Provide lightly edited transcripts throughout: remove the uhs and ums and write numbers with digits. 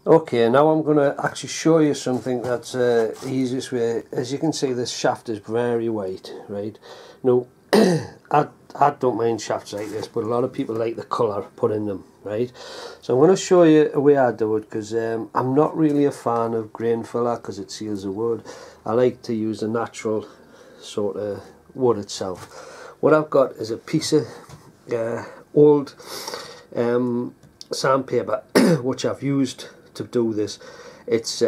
Okay, now I'm going to actually show you something that's the easiest way. As you can see, this shaft is very white, right? Now, I don't mind shafts like this, but a lot of people like the colour put in them, right? So I'm going to show you a way I do it, because I'm not really a fan of grain filler because it seals the wood. I like to use the natural sort of wood itself. What I've got is a piece of old sandpaper which I've used to do this. It's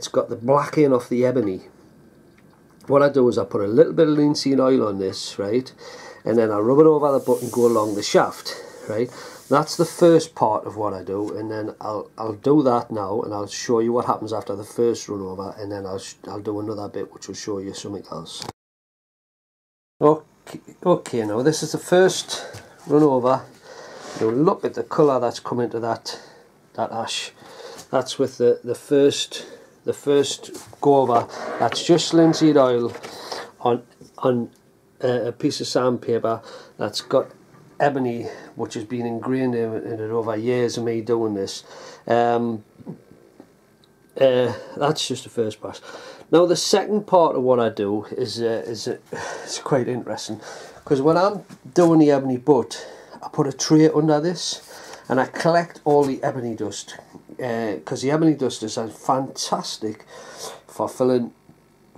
got the blacking off the ebony. What I do is I put a little bit of linseed oil on this, right, and then I rub it over the butt and go along the shaft, right. That's the first part of what I do, and then I'll do that now, and I'll show you what happens after the first run over, and then I'll do another bit which will show you something else. Okay, now this is the first run over. Now look at the colour that's come into that ash. That's with the first go over. That's just linseed oil on a piece of sandpaper that's got ebony, which has been ingrained in it over years of me doing this. That's just the first pass. Now the second part of what I do is quite interesting, because when I'm doing the ebony butt, I put a tray under this and I collect all the ebony dust, because the ebony dust is fantastic for filling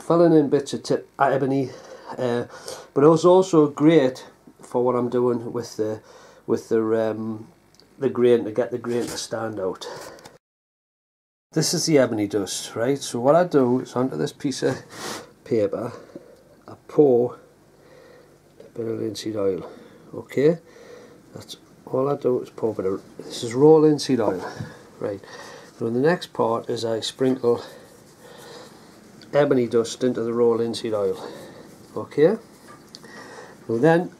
in bits of ebony, but it was also great for what I'm doing with the grain, to get the grain to stand out. This is the ebony dust, right? So what I do is onto this piece of paper I pour a bit of linseed oil. Okay, that's all I do is pour a bit of, this is raw linseed oil, right. Now the next part is I sprinkle ebony dust into the raw linseed oil. Okay, well then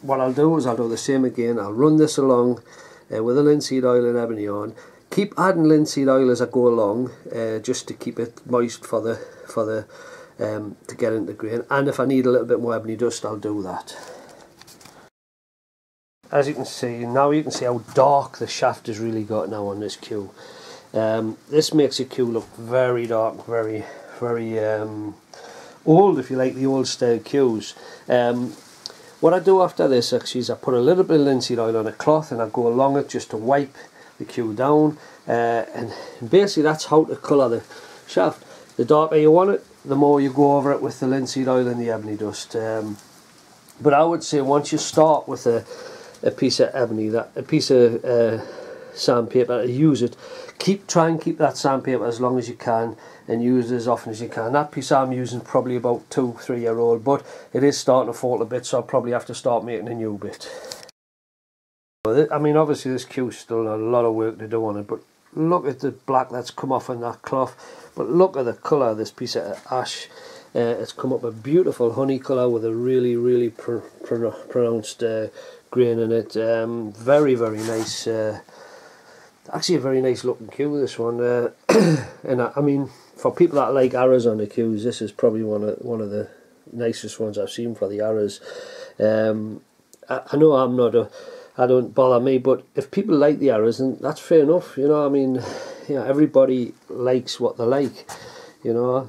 what I'll do is I'll do the same again. I'll run this along with the linseed oil and ebony on. Keep adding linseed oil as I go along, just to keep it moist for the to get into the grain. And if I need a little bit more ebony dust, I'll do that. As you can see now, you can see how dark the shaft has really got now on this queue. This makes the queue look very dark, very old, if you like the old style queues. What I do after this actually is I put a little bit of linseed oil on a cloth and I go along it just to wipe the queue down, and basically that's how to colour the shaft. The darker you want it, the more you go over it with the linseed oil and the ebony dust. But I would say once you start with a piece of ebony, a piece of sandpaper, use it. Try and keep that sandpaper as long as you can, and use it as often as you can. That piece I'm using probably about 2-3 year old, but it is starting to fall a bit, so I'll probably have to start making a new bit. I mean, obviously this queue's still a lot of work to do on it, but look at the black that's come off on that cloth. But look at the colour of this piece of ash. It's come up a beautiful honey colour with a really pronounced grain in it. Very nice. Actually a very nice looking queue, this one. And I mean, for people that like arrows on the queues, this is probably one of the nicest ones I've seen for the arrows. I know I don't bother me, but if people like the arrows, then that's fair enough, you know. I mean, you know, everybody likes what they like, you know.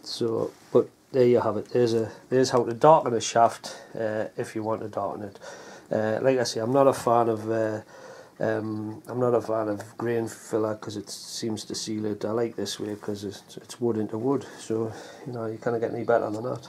So, but there you have it. There's how to darken a shaft if you want to darken it. Like I say, I'm not a fan of grain filler because it seems to seal it. I like this way because it's wood into wood, so you know, you can't get any better than that.